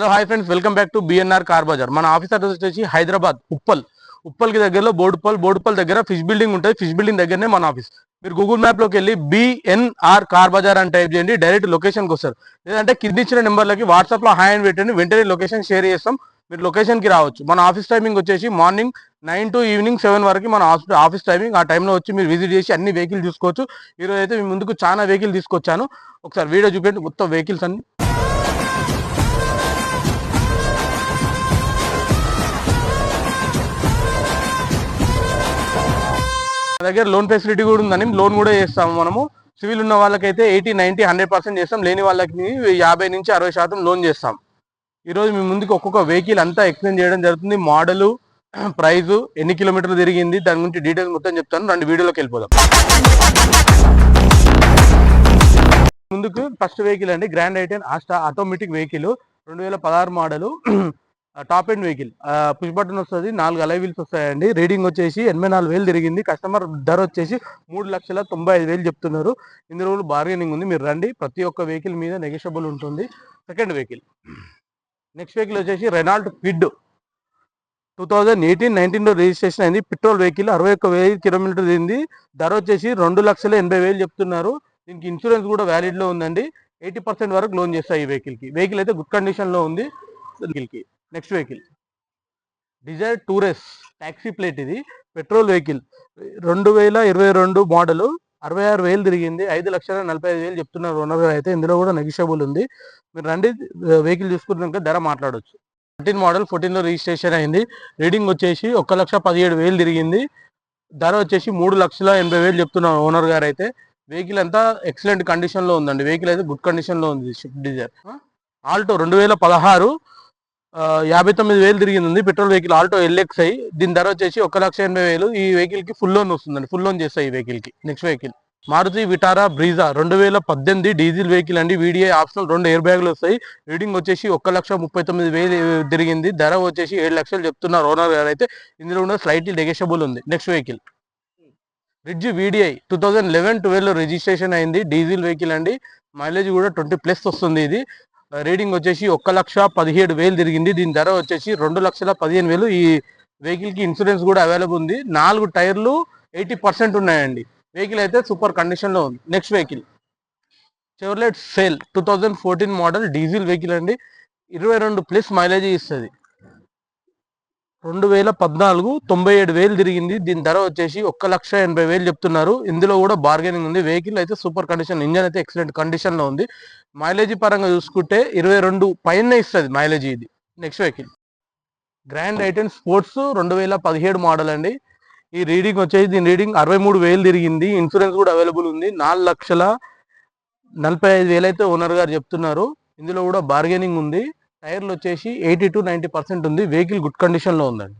Hello hi friends, welcome back to BNR car bazaar. మన office address వచ్చేసి హైదరాబాద్ ఉప్పల్కి దగ్గరలో బోడుప్పల్ దగ్గర ఫిష్ బిల్డింగ్ ఉంటుంది. ఫిష్ బిల్డింగ్ దగ్గరనే మన ఆఫీస్. మీరు గూగుల్ మ్యాప్లోకి వెళ్ళి బిఎన్ఆర్ కార్ బజార్ అని టైప్ చేయండి, డైరెక్ట్ లొకేషన్కి వస్తారు. లేదంటే కింద ఇచ్చిన నెంబర్లకి వాట్సాప్లో హాయ్ అని పెట్టండి, వెంటనే లొకేషన్ షేర్ చేస్తాం, మీరు లొకేషన్కి రావచ్చు. మన ఆఫీస్ టైమింగ్ వచ్చేసి మార్నింగ్ 9 to ఈవినింగ్ 7 వరకు మన ఆఫీస్ టైమింగ్. ఆ టైంలో వచ్చి మీరు విజిట్ చేసి అన్ని వెహికల్ చూసుకోవచ్చు. ఈరోజు అయితే మీ ముందుకు చాలా వెహికల్ తీసుకొచ్చాను. ఒకసారి వీడియో చూపించండి, మొత్తం వెహికల్స్ అన్ని. దగ్గర లోన్ ఫెసిలిటీ కూడా ఉందని లోన్ కూడా చేస్తాము మనము. సివిల్ ఉన్న వాళ్ళకైతే 80, 90, 100% చేస్తాం. లేని వాళ్ళకి 50 నుంచి 60% లోన్ చేస్తాం. ఈరోజు మీ ముందుకు ఒక్కొక్క వెహికల్ అంతా ఎక్స్ప్లెయిన్ చేయడం జరుగుతుంది. మోడలు, ప్రైజు, ఎన్ని కిలోమీటర్లు తిరిగింది, దాని గురించి డీటెయిల్స్ మొత్తం చెప్తాను. 2 వీడియోలోకి వెళ్ళిపోదాం. ముందుకు ఫస్ట్ వెహికల్ అండి, grand i ten Asta automatic vehicle, 2016 model, top end vehicle. Push button వస్తుంది, 4 అలై వీల్స్ వస్తాయండి. రీడింగ్ వచ్చేసి 84,000 తిరిగింది. కస్టమర్ ధర వచ్చేసి 3,95,000 చెప్తున్నారు. ఇందులో కూడా బార్గెనింగ్ ఉంది, మీరు రండి. ప్రతి ఒక్క వెహికల్ మీద నెగోషియబుల్ ఉంటుంది. సెకండ్ వెహికల్, నెక్స్ట్ వెహికల్ వచ్చేసి రెనాల్ట్ క్విడ్, 2018-19లో రిజిస్ట్రేషన్ అయింది. పెట్రోల్ వెహికల్, 61,000 కిలోమీటర్ తిరిగింది. ధర వచ్చేసి 2,80,000 చెప్తున్నారు. దీనికి ఇన్సూరెన్స్ కూడా వ్యాలిడ్లో ఉందండి. 80% వరకు లోన్ చేస్తాయి ఈ వెహికల్కి. వెహికల్ అయితే గుడ్ కండిషన్లో ఉంది. Next vehicle Dzire tour S taxi plate, ఇది పెట్రోల్ వెహికల్, 2022 మోడలు, 66,000 తిరిగింది. 5,45,000 చెప్తున్నారు ఓనర్ గారు అయితే. ఇందులో కూడా నెగిషియబుల్ ఉంది, మీరు రండి వెహికల్ చూసుకున్నాక ధర మాట్లాడవచ్చు. 14 మోడల్, 14లో రిజిస్ట్రేషన్ అయింది. రీడింగ్ వచ్చేసి 1,17,000 తిరిగింది. ధర వచ్చేసి 3,80,000 చెప్తున్నారు ఓనర్ గారు అయితే. వెహికల్ అంతా ఎక్సలెంట్ కండిషన్లో ఉందండి. వెహికల్ అయితే గుడ్ కండిషన్లో ఉంది. స్విఫ్ట్ డిజైర్ ఆల్టో 2016, 59,000 తిరిగింది. పెట్రోల్ వెహికల్ ఆల్టో LXi, దీని ధర వచ్చేసి 1,80,000. ఈ వెహికల్ కి ఫుల్ లోన్ వస్తుందండి, ఫుల్ లోన్ చేస్తాయి ఈ వెహికల్ కి. Next vehicle Maruti Vitara Brezza, 2018 diesel vehicle అండి. VDI ఆప్షనల్, 2 ఎయిర్ బ్యాగులు వస్తాయి. రీడింగ్ వచ్చేసి 1,39,000 తిరిగింది. ధర వచ్చేసి 7 లక్షలు చెప్తున్నారు ఓనర్ గారు అయితే. ఇందులో కూడా స్లైట్లీ నెగోషియబుల్ ఉంది. నెక్స్ట్ వెహికల్ రిడ్జ్ VDI, 2011-12లో రిజిస్ట్రేషన్ అయింది. డీజిల్ వెహికల్ అండి. మైలేజ్ కూడా 20+ వస్తుంది. ఇది రీడింగ్ వచ్చేసి 1,17,000 తిరిగింది. దీని ధర వచ్చేసి 2,15,000. ఈ వెహికల్ కి ఇన్సూరెన్స్ కూడా అవైలబుల్ ఉంది. 4 టైర్లు 80% ఉన్నాయండి. వెహికల్ అయితే సూపర్ కండిషన్ లో ఉంది. Next vehicle Chevrolet sale, 2014 model, diesel vehicle అండి. 22+ మైలేజ్ ఇస్తుంది. 2014, 97,000 తిరిగింది. దీని ధర వచ్చేసి 1,80,000 చెప్తున్నారు. ఇందులో కూడా బార్గెనింగ్ ఉంది. వెహికల్ అయితే సూపర్ కండిషన్, ఇంజన్ అయితే ఎక్సలెంట్ కండిషన్ లో ఉంది. మైలేజ్ పరంగా చూసుకుంటే 22 పైన ఇస్తుంది మైలేజ్ ఇది. Next vehicle grand i ten sports, 2017 model అండి. ఈ రీడింగ్ వచ్చేసి, దీని రీడింగ్ 63,000 తిరిగింది. ఇన్సూరెన్స్ కూడా అవైలబుల్ ఉంది. 4,45,000 అయితే ఓనర్ గారు చెప్తున్నారు. ఇందులో కూడా బార్గెనింగ్ ఉంది. టైర్లు వచ్చేసి 80 to 90% ఉంది. వెహికల్ గుడ్ కండిషన్ లో ఉందండి.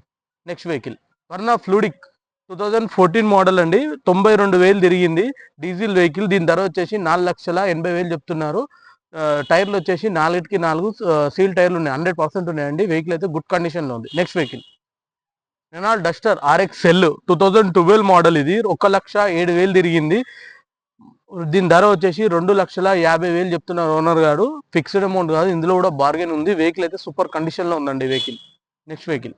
Next vehicle Verna fluidic, 2014 model అండి. 92,000 తిరిగింది. డీజిల్ వెహికల్, దీని ధర వచ్చేసి 4,80,000 చెప్తున్నారు. టైర్లు వచ్చేసి 4కి 4 సీల్ టైర్లు ఉన్నాయి, 100% ఉన్నాయండి. వెహికల్ అయితే గుడ్ కండిషన్ లో ఉంది. Next vehicle Renault Duster RXL, 2012 model, ఇది 1,07,000 తిరిగింది. దీని ధర వచ్చేసి 2,50,000 చెప్తున్నారు ఓనర్ గారు. ఫిక్స్డ్ అమౌంట్ కాదు, ఇందులో కూడా బార్గెన్ ఉంది. వెహికల్ అయితే సూపర్ కండిషన్ లో ఉందండి వెహికల్. నెక్స్ట్ వెహికల్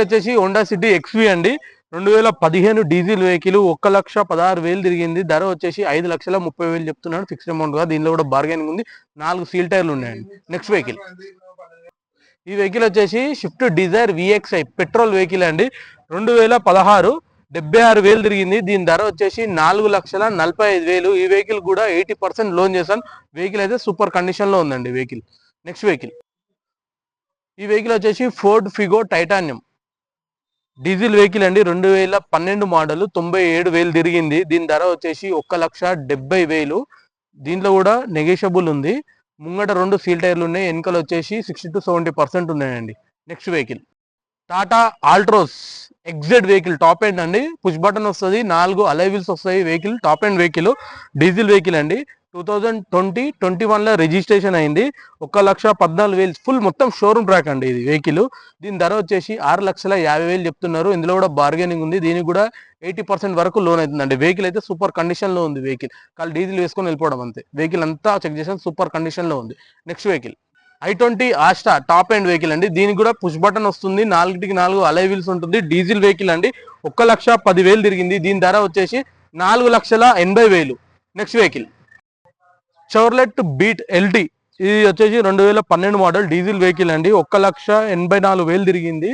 వచ్చేసి హోండా సిటీ XV అండి. 2015 డీజిల్ వెహికల్, 1,16,000 తిరిగింది. ధర వచ్చేసి 5,30,000 చెప్తున్నాడు. ఫిక్స్డ్ అమౌంట్ కాదు, దీనిలో కూడా బార్గెనింగ్ ఉంది. 4 సీల్ టైర్లు ఉన్నాయండి. నెక్స్ట్ వెహికల్ ఈ వెహికల్ వచ్చేసి Swift Dzire VXi, petrol vehicle అండి. 2016, 76,000 తిరిగింది. దీని ధర వచ్చేసి 4,45,000. ఈ వెహికల్ కూడా 80% లోన్ చేశాను. వెహికల్ అయితే సూపర్ కండిషన్ లో ఉందండి వెహికల్. నెక్స్ట్ వెహికల్ ఈ వెహికల్ వచ్చేసి Ford Figo titanium, diesel vehicle అండి. 2012 మోడల్, 97,000 తిరిగింది. దీని ధర వచ్చేసి 1,70,000. దీంట్లో కూడా నెగోషియబుల్ ఉంది. ముంగట 2 సీల్ టైర్లు ఉన్నాయి. వెనకలు వచ్చేసి 60 to 70% ఉన్నాయండి. Next vehicle Tata Altroz XZ vehicle, top end అండి. పుష్ బటన్ వస్తుంది, 4 అలై వీల్స్ వస్తాయి. Vehicle top end vehicle, diesel vehicle అండి. 2020-21లో రిజిస్ట్రేషన్ అయింది. 1,14,000 ఫుల్ మొత్తం షోరూమ్ ట్రాక్ అండి ఇది వెహికల్. దీని ధర వచ్చేసి 6,50,000 చెప్తున్నారు. ఇందులో కూడా బార్గెనింగ్ ఉంది. దీనికి కూడా 80% వరకు లోన్ అవుతుందండి. వెహికల్ అయితే సూపర్ కండిషన్ లో ఉంది. వెహికల్ కాల్ డీజిల్ వేసుకొని వెళ్ళిపోవడం అంతే. వెహికల్ అంతా చెక్ చేసాను, సూపర్ కండిషన్ లో ఉంది. Next vehicle i20 Asta top and vehicle అండి. దీనికి కూడా పుష్ బటన్ వస్తుంది, 4కి4 అలై వీల్స్ ఉంటుంది, డీజిల్ వెహికల్ అండి. 1,10,000 తిరిగింది. దీని ధర వచ్చేసి 4,80,000. Next vehicle Chevrolet beat LT, ఇది వచ్చేసి 2012 మోడల్ డీజిల్ వెహికల్ అండి. 1,84,000 తిరిగింది.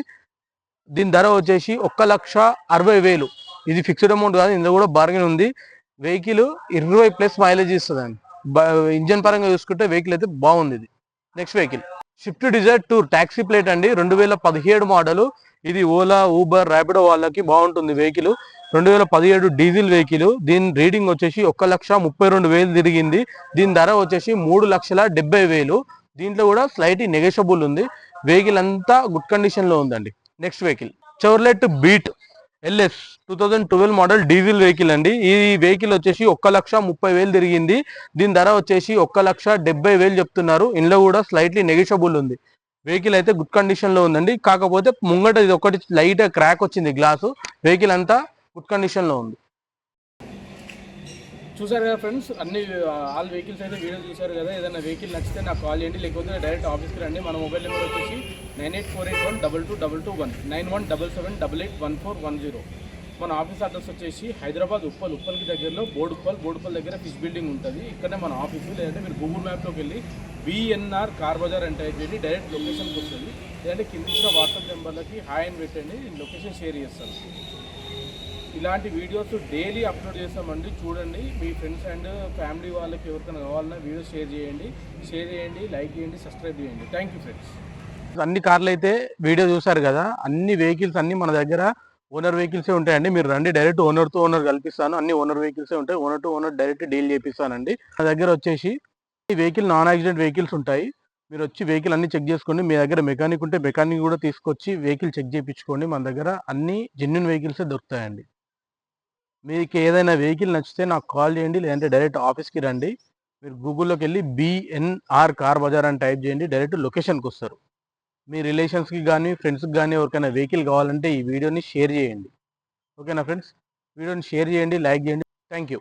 దీని ధర వచ్చేసి 1,60,000. ఇది ఫిక్స్డ్ అమౌంట్ కాదు, ఇందులో కూడా బార్గెన్ ఉంది. వెహికల్ 20+ మైలేజ్ ఇస్తుందండి. ఇంజన్ పరంగా చూసుకుంటే వెహికల్ అయితే బాగుంది ఇది. Next vehicle Swift Dzire tour taxi plate అండి. 2017 మోడల్. ఇది ఓలా, ఊబర్, ర్యాపిడో వాళ్ళకి బాగుంటుంది వెహికల్. 2017 diesel vehicle. దీని రీడింగ్ వచ్చేసి 1,32,000 తిరిగింది. దీని ధర వచ్చేసి 3,70,000. దీంట్లో కూడా స్లైట్ నెగోషియబుల్ ఉంది. వెహికల్ అంతా గుడ్ కండిషన్ లో ఉందండి. Next vehicle Chevrolet Beat LS 2012 model diesel vehicle అండి. ఈ వెహికల్ వచ్చేసి 1,30,000 తిరిగింది. దీని ధర వచ్చేసి 1,70,000 చెప్తున్నారు. ఇందులో కూడా స్లైట్లీ నెగోషియబుల్ ఉంది. వెహికల్ అయితే గుడ్ కండిషన్ లో ఉందండి. కాకపోతే ముంగట ఇది ఒకటి లైట్ క్రాక్ వచ్చింది గ్లాసు. వెహికల్ అంతా గుడ్ కండిషన్ లో ఉంది. చూసారు కదా ఫ్రెండ్స్, అన్ని ఆల్ వెహికల్స్ అయితే వీడియో చూసారు కదా. ఏదైనా వెహికల్ నచ్చితే నాకు కాల్ చేయండి, లేకపోతే డైరెక్ట్ ఆఫీస్కి రండి. మన మొబైల్ నెంబర్ వచ్చేసి 9848122221 9177881410. మన ఆఫీస్ అడ్రస్ వచ్చేసి హైదరాబాద్ ఉప్పల్కి దగ్గరలో బోడుప్పల్ దగ్గర ఫిష్ బిల్డింగ్ ఉంటుంది. ఇక్కడనే మన ఆఫీసు. లేదంటే మీరు గూగుల్ మ్యాప్లోకి వెళ్ళి బిఎన్ఆర్ కార్ బజార్ అని టైప్ చేయండి, డైరెక్ట్ లొకేషన్కి వస్తుంది. లేదంటే కింద ఇచ్చిన వాట్సాప్ నెంబర్లకి హాయ్ అని పెట్టండి, లొకేషన్ షేర్ చేస్తాను. ఇలాంటి వీడియోస్ డైలీ అప్లోడ్ చేస్తామండి, చూడండి. మీ ఫ్రెండ్స్ అండ్ ఫ్యామిలీ వాళ్ళకి ఎవరికైనా కావాలన్నా వీడియో షేర్ చేయండి, లైక్ చేయండి, సబ్స్క్రైబ్ చేయండి. Thank you friends. అన్ని కార్లు అయితే వీడియో చూసారు కదా. అన్ని వెహికల్స్ అన్ని మన దగ్గర ఓనర్ వెహికల్సే ఉంటాయండి. మీరు రండి, డైరెక్ట్ ఓనర్ తో ఓనర్ కల్పిస్తాను. అన్ని ఓనర్ వెహికల్సే ఉంటాయి. Owner to owner direct deal చేపిస్తానండి. మన దగ్గర వచ్చేసి ఈ వెహికల్ నాన్ యాక్సిడెంట్ వెహికల్స్ ఉంటాయి. మీరు వచ్చి వెహికల్ అన్ని చెక్ చేసుకోండి. మీ దగ్గర మెకానిక్ ఉంటే మెకానిక్ కూడా తీసుకొచ్చి వెహికల్ చెక్ చేయించుకోండి. మన దగ్గర అన్ని జెన్యున్ వెహికల్సే దొరుకుతాయండి. మీకు ఏదైనా వెహికల్ నచ్చితే నాకు కాల్ చేయండి, లేదంటే డైరెక్ట్ ఆఫీస్కి రండి. మీరు గూగుల్లోకి వెళ్ళి బిఎన్ఆర్ కార్ బజార్ అని టైప్ చేయండి, డైరెక్ట్ లొకేషన్కి వస్తారు. మీ రిలేషన్స్కి కానీ ఫ్రెండ్స్కి కానీ ఎవరికైనా వెహికల్ కావాలంటే ఈ వీడియోని షేర్ చేయండి. ఓకేనా ఫ్రెండ్స్? వీడియోని షేర్ చేయండి, లైక్ చేయండి. Thank you.